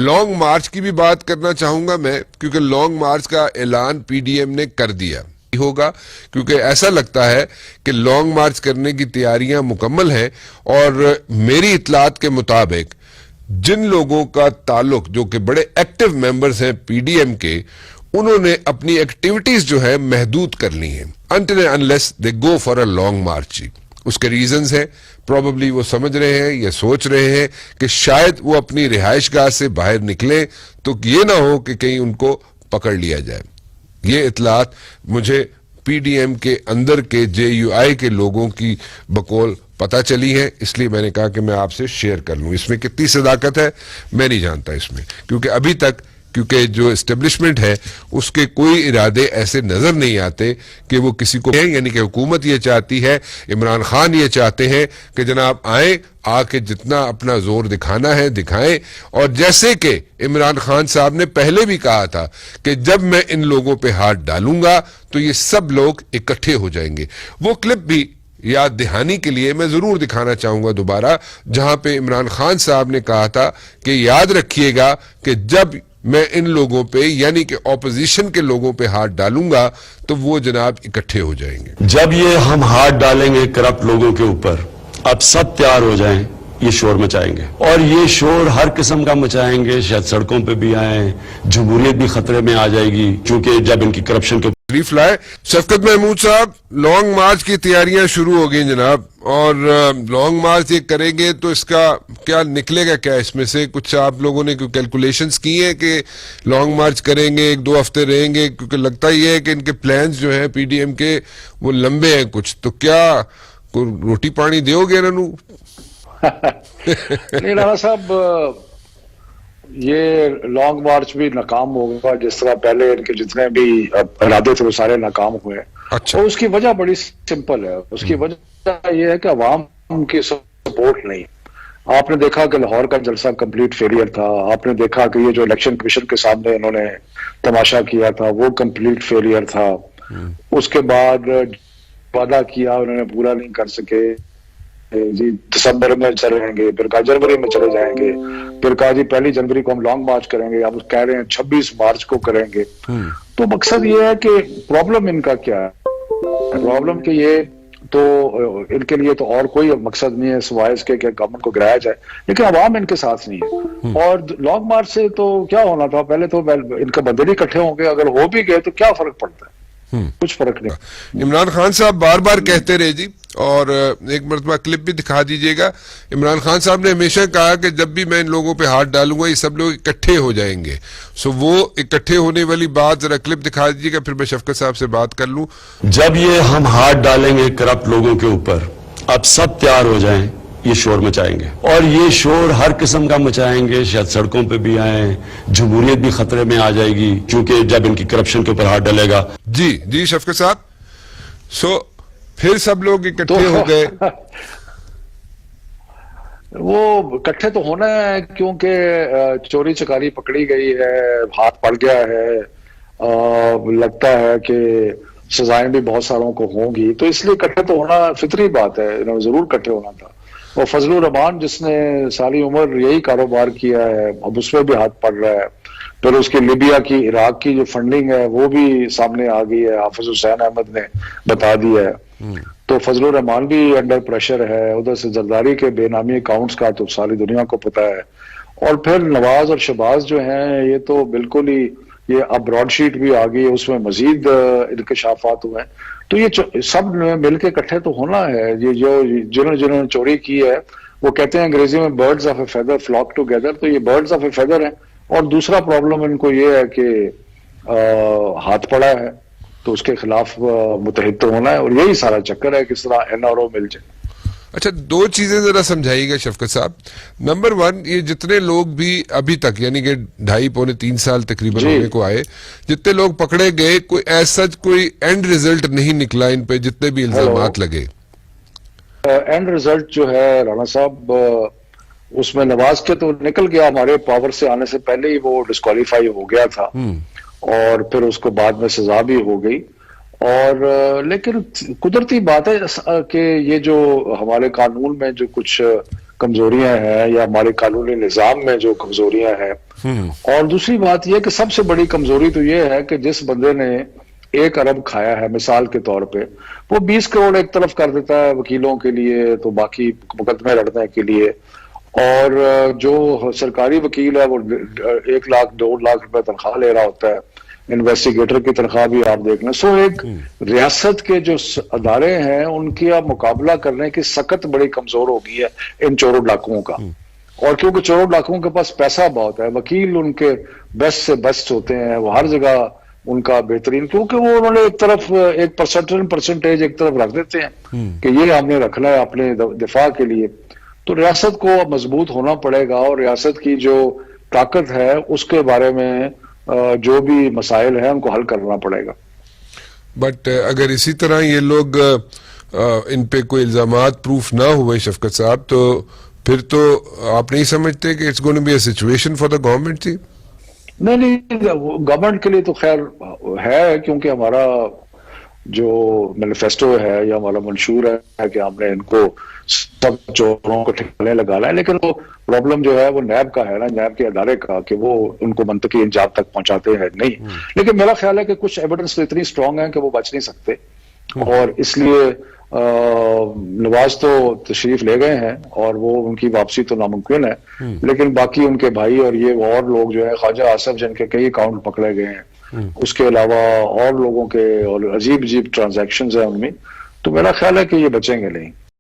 Long मार्च की भी बात करना चाहूंगा मैं, क्योंकि लॉन्ग मार्च का ऐलान पीडीएम ने कर दिया होगा, क्योंकि ऐसा लगता है कि लॉन्ग मार्च करने की तैयारियां मुकम्मल हैं। और मेरी इतलात के मुताबिक जिन लोगों का ताल्लुक, जो कि बड़े एक्टिव मेंबर्स हैं पीडीएम के, उन्होंने अपनी एक्टिविटीज जो है महदूद कर ली हैं until and unless they go for a long march. उसके रीजंस हैं, प्रोबेबली वो समझ रहे हैं या सोच रहे हैं कि शायद वो अपनी रिहाइशगाह से बाहर निकले तो ये ना हो कि कहीं उनको पकड़ लिया जाए। ये इतलात मुझे पीडीएम के अंदर के जेयूआई के लोगों की बकौल पता चली है, इसलिए मैंने कहा कि मैं आपसे शेयर कर लूं। इसमें कितनी सदाकत है मैं नहीं जानता इसमें, क्योंकि अभी तक क्योंकि जो एस्टेब्लिशमेंट है उसके कोई इरादे ऐसे नजर नहीं आते कि वो किसी को, यानी कि हुकूमत ये चाहती है, इमरान खान ये चाहते हैं कि जनाब आए, आके जितना अपना जोर दिखाना है दिखाएं। और जैसे कि इमरान खान साहब ने पहले भी कहा था कि जब मैं इन लोगों पे हाथ डालूंगा तो ये सब लोग इकट्ठे हो जाएंगे। वो क्लिप भी याद दहानी के लिए मैं जरूर दिखाना चाहूंगा दोबारा, जहां पे इमरान खान साहब ने कहा था कि याद रखिएगा कि जब मैं इन लोगों पे, यानी कि ऑपोजिशन के लोगों पे हाथ डालूंगा तो वो जनाब इकट्ठे हो जाएंगे। जब ये हम हाथ डालेंगे करप्ट लोगों के ऊपर, अब सब तैयार हो जाएं, ये शोर मचाएंगे। और ये शोर हर किस्म का मचाएंगे, शायद सड़कों पे भी आए, जमहूरियत भी खतरे में आ जाएगी, क्योंकि जब इनकी करप्शन के फ्लाई। शफकत महमूद साहब, लॉन्ग मार्च की तैयारियां शुरू हो गई जनाब, और लॉन्ग मार्च ये करेंगे तो इसका क्या निकलेगा, क्या इसमें से कुछ आप लोगों ने कैलकुलेशंस की है कि लॉन्ग मार्च करेंगे, 1-2 हफ्ते रहेंगे? क्योंकि लगता ही है कि इनके प्लान्स जो हैं पीडीएम के वो लंबे हैं कुछ, तो क्या रोटी पानी दोगे इन्हों? नहीं राणा साहब, ये लॉन्ग मार्च भी नाकाम होगा, जिस तरह पहले इनके जितने भी इरादे थे वो सारे नाकाम हुए। अच्छा। और उसकी वजह बड़ी सिंपल है। उसकी वजह यह है कि अवाम की सपोर्ट नहीं। आपने देखा कि लाहौर का जलसा कंप्लीट फेलियर था। आपने देखा कि ये जो इलेक्शन कमीशन के सामने इन्होंने तमाशा किया था वो कंप्लीट फेलियर था। उसके बाद वादा किया उन्होंने पूरा नहीं कर सके जी। दिसंबर में चले जाएंगे, फिर कहा जनवरी में चले जाएंगे, फिर कहा जी 1 जनवरी को हम लॉन्ग मार्च करेंगे, अब कह रहे हैं 26 मार्च को करेंगे। तो मकसद ये है कि प्रॉब्लम इनका क्या है, प्रॉब्लम कि ये तो इनके लिए तो और कोई मकसद नहीं है सिवाय इसके कि गवर्नमेंट को गिराया जाए, लेकिन अवाम इनके साथ नहीं है। और लॉन्ग मार्च से तो क्या होना था, पहले तो इनके बंदे नहीं इकट्ठे होंगे, अगर हो भी गए तो क्या फर्क पड़ता है, कुछ फर्क नहीं। इमरान खान साहब बार बार कहते रहे जी, और एक मरतबा क्लिप भी दिखा दीजिएगा। इमरान खान साहब ने हमेशा कहा कि जब भी मैं इन लोगों पे हाथ डालूंगा ये सब लोग इकट्ठे हो जाएंगे। सो वो इकट्ठे होने वाली बात जरा क्लिप दिखा दीजिएगा, फिर मैं शफकत साहब से बात कर लूं। जब ये हम हाथ डालेंगे करप्ट लोगों के ऊपर, अब सब तैयार हो जाएं, ये शोर मचाएंगे। और ये शोर हर किस्म का मचाएंगे, शायद सड़कों पे भी आए, जमहूरियत भी खतरे में आ जाएगी, क्योंकि जब इनकी करप्शन के ऊपर हाथ डालेगा। जी जी शफकत साहब, सो फिर सब लोग इकट्ठे हो गए। वो इकट्ठे तो होना है, क्योंकि चोरी चकारी पकड़ी गई है, हाथ पड़ गया है, लगता है कि सजाएं भी बहुत सारों को होंगी, तो इसलिए इकट्ठे तो होना फितरी बात है, जरूर इकट्ठे होना था। और फजलुर रहमान जिसने सारी उम्र यही कारोबार किया है, अब उसमें भी हाथ पड़ रहा है। फिर उसकी लिबिया की, इराक की जो फंडिंग है वो भी सामने आ गई है, हाफिज हुसैन अहमद ने बता दिया है। तो फजलुर रहमान भी अंडर प्रेशर है। उधर से जरदारी के बेनामी अकाउंट्स का तो सारी दुनिया को पता है। और फिर नवाज और शहबाज जो हैं ये तो बिल्कुल ही, ये अब ब्रॉडशीट भी आ गई है, उसमें मजीद इंकशाफात हुए हैं। तो ये सब मिलकर इकट्ठे तो होना है। ये जो जिन्होंने चोरी की है वो कहते हैं अंग्रेजी में birds of a feather flock together, तो ये बर्ड्स ऑफ ए फेदर हैं। और दूसरा प्रॉब्लम इनको ये है कि हाथ पड़ा है, तो उसके खिलाफ मुतहिद तो होना है। और यही सारा चक्कर है, किस तरह एनआरओ मिल जाए। अच्छा, 2 चीजें जरा समझाइएगा शफकत साहब। नंबर 1, ये जितने लोग भी अभी तक, यानी कि 2.5-3 साल तकरीबन होने को आए, जितने लोग पकड़े गए, कोई ऐसा कोई एंड रिजल्ट नहीं निकला इन पे, जितने भी इल्जामात लगे? एंड रिजल्ट जो है राणा साहब, उसमें नवाज के तो निकल गया, हमारे पावर से आने से पहले ही वो डिस्क्वालीफाई हो गया था, और फिर उसको बाद में सजा भी हो गई। और लेकिन कुदरती बात है कि ये जो हमारे कानून में जो कुछ कमजोरियां हैं या हमारे कानूनी निजाम में जो कमजोरियां हैं। और दूसरी बात यह कि सबसे बड़ी कमजोरी तो यह है कि जिस बंदे ने 1 अरब खाया है, मिसाल के तौर पे, वो 20 करोड़ एक तरफ कर देता है वकीलों के लिए, तो बाकी मुकदमे लड़ने के लिए। और जो सरकारी वकील है वो 1 लाख 2 लाख रुपए तनख्वाह ले रहा होता है, इन्वेस्टिगेटर की तनख्वाह भी आप देख लें। सो एक रियासत के जो अदारे हैं उनकी अब मुकाबला करने की सकत बड़ी कमजोर हो गई है इन चोरों डाकुओं का। और क्योंकि चोरों डाकुओं के पास पैसा बहुत है, वकील उनके बेस्ट से बेस्ट होते हैं, वो हर जगह उनका बेहतरीन, क्योंकि वो उन्होंने एक तरफ एक परसेंटेज एक तरफ रख देते हैं कि ये हमने रखना है अपने दिफा के लिए। तो रियासत को अब मजबूत होना पड़ेगा और रियासत की जो ताकत है उसके बारे में जो भी मसाइल हैं उनको हल करना पड़ेगा। बट अगर इसी तरह ये लोग इन पे कोई इल्जामात प्रूफ ना हुए शफकत साहब, तो फिर तो आप नहीं समझते कि it's going to be a situation for the government? जी नहीं, गवर्नमेंट के लिए तो खैर है, क्योंकि हमारा जो मैनिफेस्टो है या हमारा मंशूर है कि हमने इनको सब चोरों को ठिकाने लगाना है। लेकिन वो प्रॉब्लम जो है वो नैब का है ना, नैब के अदारे का, कि वो उनको मंतकी इंजाम तक पहुंचाते हैं नहीं। लेकिन मेरा ख्याल है कि कुछ एविडेंस तो इतनी स्ट्रांग है कि वो बच नहीं सकते, और इसलिए नवाज तो तशरीफ ले गए हैं और वो उनकी वापसी तो नामुमकिन है। लेकिन बाकी उनके भाई और ये और लोग जो है, ख्वाजा आसफ जिनके कई अकाउंट पकड़े गए हैं, उसके अलावा और लोगों के और अजीब अजीब ट्रांजैक्शंस हैं उनमें, तो मेरा ख्याल है कि ये बचेंगे नहीं।